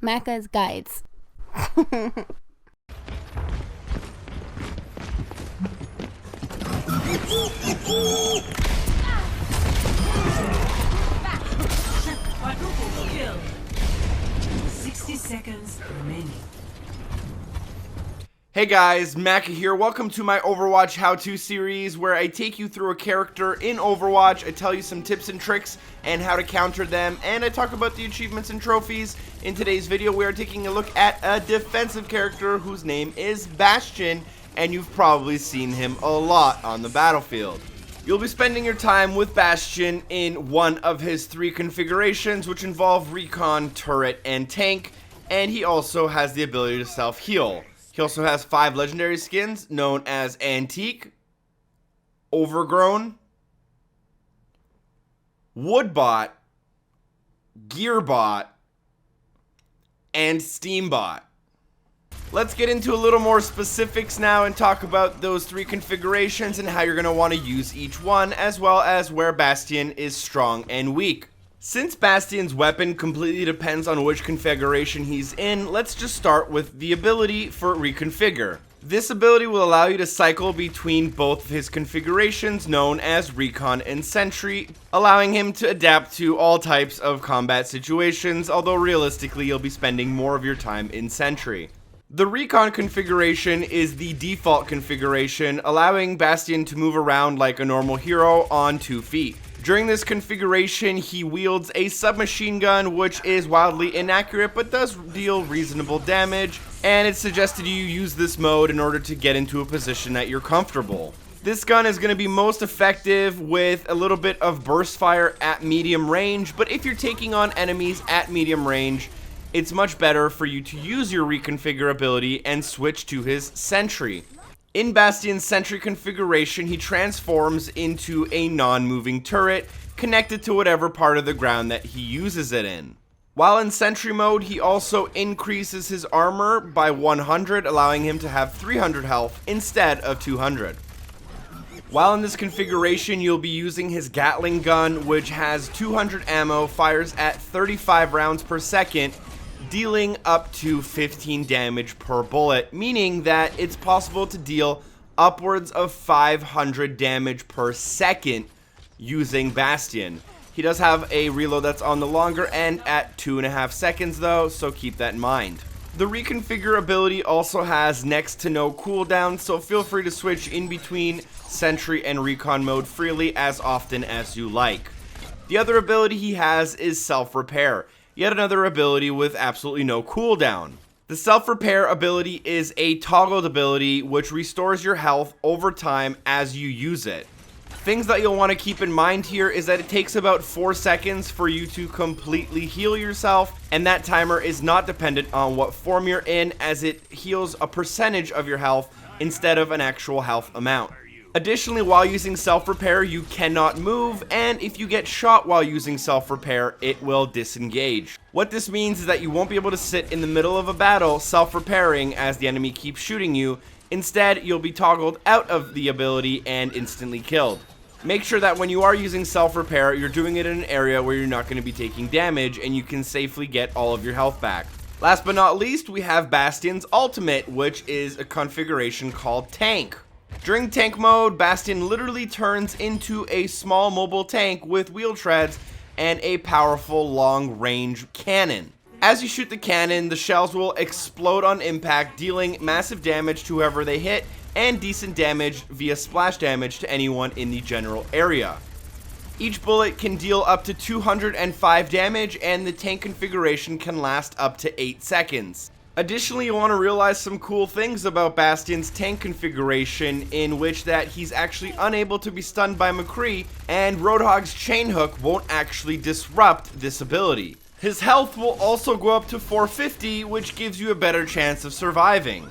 Macca's guides. Quadruple kill. 60 seconds remaining. Hey guys, Macca here. Welcome to my Overwatch how-to series where I take you through a character in Overwatch. I tell you some tips and tricks and how to counter them, and I talk about the achievements and trophies. In today's video, we are taking a look at a defensive character whose name is Bastion, and you've probably seen him a lot on the battlefield. You'll be spending your time with Bastion in one of his 3 configurations, which involve recon, turret, and tank, and he also has the ability to self-heal. He also has 5 legendary skins known as Antique, Overgrown, Woodbot, Gearbot, and Steambot. Let's get into a little more specifics now and talk about those 3 configurations and how you're going to want to use each one, as well as where Bastion is strong and weak. Since Bastion's weapon completely depends on which configuration he's in, let's just start with the ability for Reconfigure. This ability will allow you to cycle between both of his configurations known as Recon and Sentry, allowing him to adapt to all types of combat situations, although realistically you'll be spending more of your time in Sentry. The Recon configuration is the default configuration, allowing Bastion to move around like a normal hero on 2 feet. During this configuration, he wields a submachine gun, which is wildly inaccurate but does deal reasonable damage, and it's suggested you use this mode in order to get into a position that you're comfortable. This gun is going to be most effective with a little bit of burst fire at medium range, but if you're taking on enemies at medium range, it's much better for you to use your Reconfigure ability and switch to his Sentry. In Bastion's Sentry configuration, he transforms into a non-moving turret connected to whatever part of the ground that he uses it in. While in Sentry mode, he also increases his armor by 100, allowing him to have 300 health instead of 200. While in this configuration, you'll be using his Gatling gun, which has 200 ammo, fires at 35 rounds per second, dealing up to 15 damage per bullet, meaning that it's possible to deal upwards of 500 damage per second using Bastion. He does have a reload that's on the longer end at 2.5 seconds though, so keep that in mind. The Reconfigure ability also has next to no cooldown, so feel free to switch in between Sentry and Recon mode freely as often as you like. The other ability he has is Self-Repair. Yet another ability with absolutely no cooldown. The Self-Repair ability is a toggled ability which restores your health over time as you use it. Things that you'll want to keep in mind here is that it takes about 4 seconds for you to completely heal yourself, and that timer is not dependent on what form you're in, as it heals a percentage of your health instead of an actual health amount. Additionally, while using Self-Repair, you cannot move, and if you get shot while using Self-Repair, it will disengage. What this means is that you won't be able to sit in the middle of a battle self-repairing as the enemy keeps shooting you. Instead, you'll be toggled out of the ability and instantly killed. Make sure that when you are using Self-Repair, you're doing it in an area where you're not going to be taking damage and you can safely get all of your health back. Last but not least, we have Bastion's ultimate, which is a configuration called Tank. During tank mode, Bastion literally turns into a small mobile tank with wheel treads and a powerful long-range cannon. As you shoot the cannon, the shells will explode on impact, dealing massive damage to whoever they hit and decent damage via splash damage to anyone in the general area. Each bullet can deal up to 205 damage, and the tank configuration can last up to 8 seconds. Additionally, you want to realize some cool things about Bastion's tank configuration, in which that he's actually unable to be stunned by McCree, and Roadhog's chain hook won't actually disrupt this ability. His health will also go up to 450, which gives you a better chance of surviving.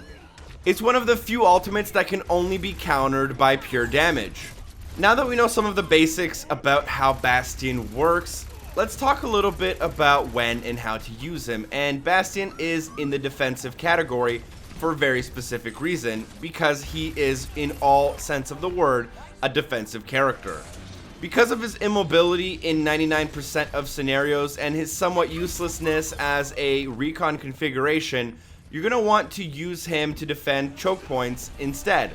It's one of the few ultimates that can only be countered by pure damage. Now that we know some of the basics about how Bastion works, let's talk a little bit about when and how to use him, and Bastion is in the defensive category for a very specific reason, because he is, in all sense of the word, a defensive character. Because of his immobility in 99% of scenarios and his somewhat uselessness as a recon configuration, you're going to want to use him to defend choke points instead.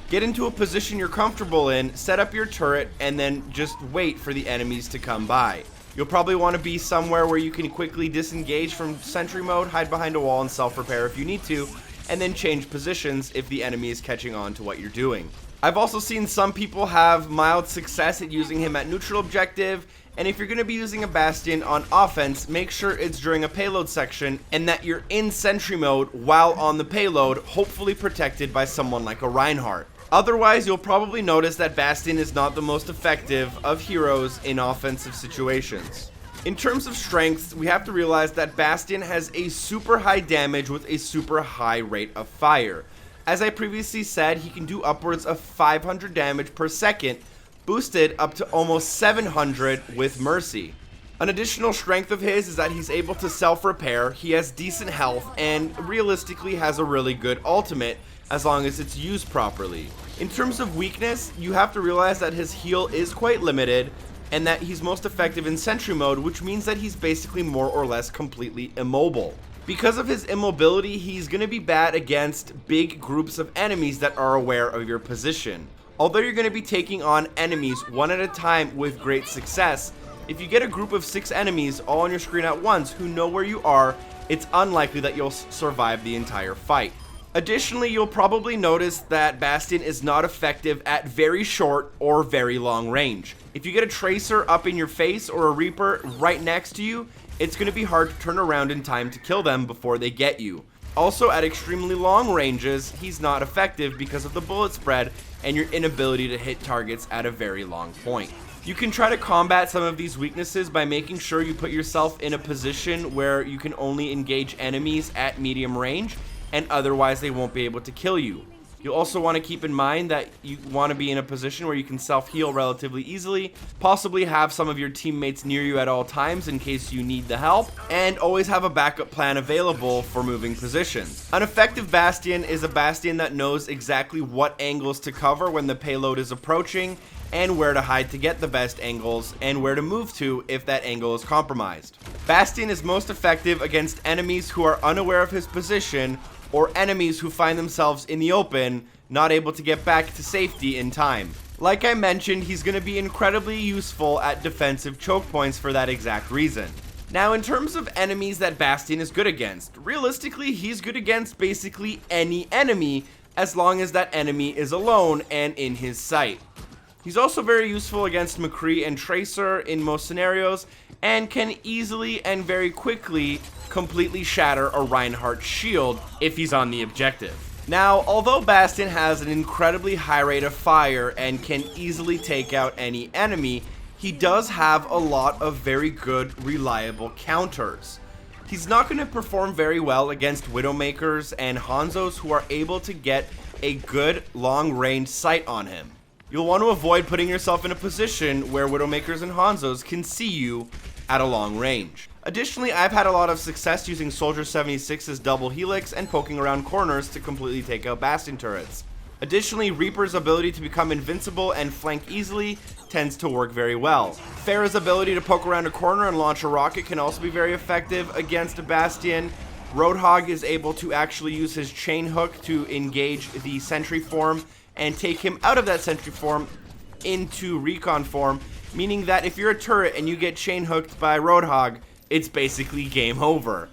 Get into a position you're comfortable in, set up your turret, and then just wait for the enemies to come by. You'll probably want to be somewhere where you can quickly disengage from sentry mode, hide behind a wall, and self-repair if you need to, and then change positions if the enemy is catching on to what you're doing. I've also seen some people have mild success at using him at neutral objective, and if you're going to be using a Bastion on offense, make sure it's during a payload section and that you're in sentry mode while on the payload, hopefully protected by someone like a Reinhardt. Otherwise, you'll probably notice that Bastion is not the most effective of heroes in offensive situations. In terms of strengths, we have to realize that Bastion has a super high damage with a super high rate of fire. As I previously said, he can do upwards of 500 damage per second, boosted up to almost 700 with Mercy. An additional strength of his is that he's able to self-repair, he has decent health, and realistically has a really good ultimate as long as it's used properly. In terms of weakness, you have to realize that his heal is quite limited, and that he's most effective in sentry mode, which means that he's basically more or less completely immobile. Because of his immobility, he's going to be bad against big groups of enemies that are aware of your position. Although you're going to be taking on enemies one at a time with great success, if you get a group of 6 enemies all on your screen at once who know where you are, it's unlikely that you'll survive the entire fight. Additionally, you'll probably notice that Bastion is not effective at very short or very long range. If you get a Tracer up in your face or a Reaper right next to you, it's going to be hard to turn around in time to kill them before they get you. Also, at extremely long ranges, he's not effective because of the bullet spread and your inability to hit targets at a very long point. You can try to combat some of these weaknesses by making sure you put yourself in a position where you can only engage enemies at medium range, and otherwise they won't be able to kill you. You'll also want to keep in mind that you want to be in a position where you can self-heal relatively easily, possibly have some of your teammates near you at all times in case you need the help, and always have a backup plan available for moving positions. An effective Bastion is a Bastion that knows exactly what angles to cover when the payload is approaching, and where to hide to get the best angles, and where to move to if that angle is compromised. Bastion is most effective against enemies who are unaware of his position, or enemies who find themselves in the open, not able to get back to safety in time. Like I mentioned, he's going to be incredibly useful at defensive choke points for that exact reason. Now, in terms of enemies that Bastion is good against, realistically, he's good against basically any enemy as long as that enemy is alone and in his sight. He's also very useful against McCree and Tracer in most scenarios, and can easily and very quickly completely shatter a Reinhardt shield if he's on the objective. Now, although Bastion has an incredibly high rate of fire and can easily take out any enemy, he does have a lot of very good, reliable counters. He's not going to perform very well against Widowmakers and Hanzos who are able to get a good long-range sight on him. You'll want to avoid putting yourself in a position where Widowmakers and Hanzos can see you at a long range. Additionally, I've had a lot of success using Soldier 76's double helix and poking around corners to completely take out Bastion turrets. Additionally, Reaper's ability to become invincible and flank easily tends to work very well. Pharah's ability to poke around a corner and launch a rocket can also be very effective against a Bastion. Roadhog is able to actually use his chain hook to engage the sentry form and take him out of that sentry form into recon form, meaning that if you're a turret and you get chain hooked by Roadhog, it's basically game over.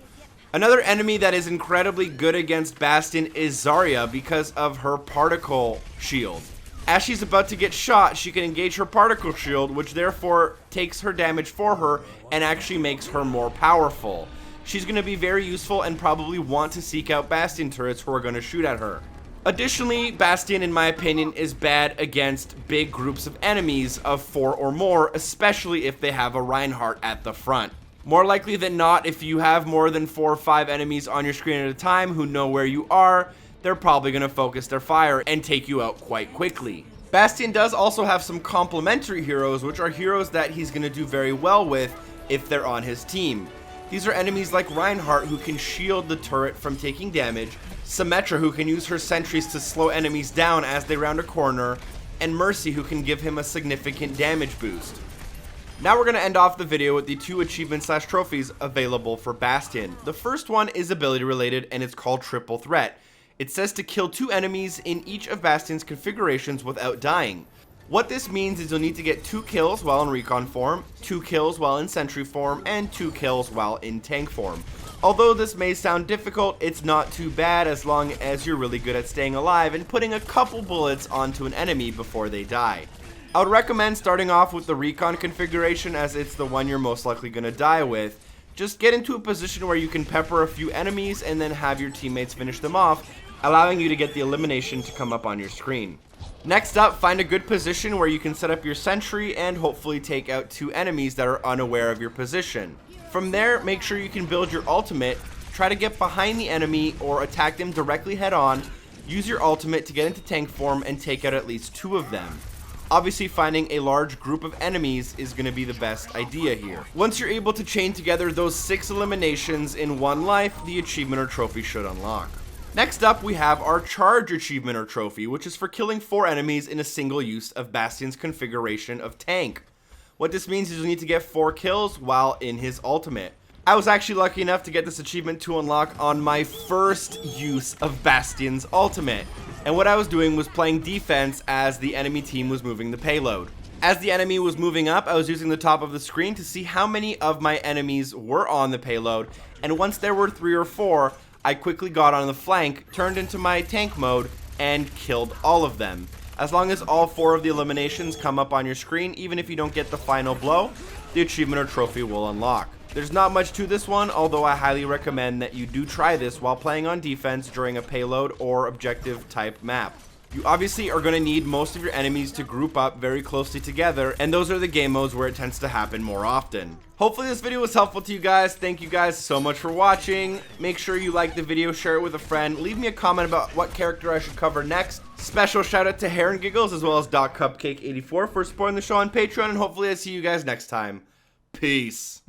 Another enemy that is incredibly good against Bastion is Zarya because of her particle shield. As she's about to get shot, she can engage her particle shield, which therefore takes her damage for her and actually makes her more powerful. She's going to be very useful and probably want to seek out Bastion turrets who are going to shoot at her. Additionally, Bastion, in my opinion, is bad against big groups of enemies of 4 or more, especially if they have a Reinhardt at the front. More likely than not, if you have more than 4 or 5 enemies on your screen at a time who know where you are, they're probably going to focus their fire and take you out quite quickly. Bastion does also have some complementary heroes, which are heroes that he's going to do very well with if they're on his team. These are enemies like Reinhardt, who can shield the turret from taking damage, Symmetra, who can use her sentries to slow enemies down as they round a corner, and Mercy, who can give him a significant damage boost. Now we're going to end off the video with the 2 achievements/trophies available for Bastion. The first one is ability related, and it's called Triple Threat. It says to kill 2 enemies in each of Bastion's configurations without dying. What this means is you'll need to get 2 kills while in recon form, 2 kills while in sentry form, and 2 kills while in tank form. Although this may sound difficult, it's not too bad as long as you're really good at staying alive and putting a couple bullets onto an enemy before they die. I would recommend starting off with the recon configuration, as it's the one you're most likely going to die with. Just get into a position where you can pepper a few enemies and then have your teammates finish them off, allowing you to get the elimination to come up on your screen. Next up, find a good position where you can set up your sentry and hopefully take out 2 enemies that are unaware of your position. From there, make sure you can build your ultimate, try to get behind the enemy or attack them directly head on, use your ultimate to get into tank form and take out at least 2 of them. Obviously, finding a large group of enemies is going to be the best idea here. Once you're able to chain together those 6 eliminations in one life, the achievement or trophy should unlock. Next up, we have our Charge achievement or trophy, which is for killing 4 enemies in a single use of Bastion's configuration of tank. What this means is you'll need to get 4 kills while in his ultimate. I was actually lucky enough to get this achievement to unlock on my first use of Bastion's ultimate. And what I was doing was playing defense as the enemy team was moving the payload. As the enemy was moving up, I was using the top of the screen to see how many of my enemies were on the payload, and once there were 3 or 4, I quickly got on the flank, turned into my tank mode, and killed all of them. As long as all 4 of the eliminations come up on your screen, even if you don't get the final blow, the achievement or trophy will unlock. There's not much to this one, although I highly recommend that you do try this while playing on defense during a payload or objective type map. You obviously are going to need most of your enemies to group up very closely together, and those are the game modes where it tends to happen more often. Hopefully this video was helpful to you guys. Thank you guys so much for watching. Make sure you like the video, share it with a friend, leave me a comment about what character I should cover next. Special shout out to Hair and Giggles as well as Cupcake84 for supporting the show on Patreon, and hopefully I see you guys next time. Peace.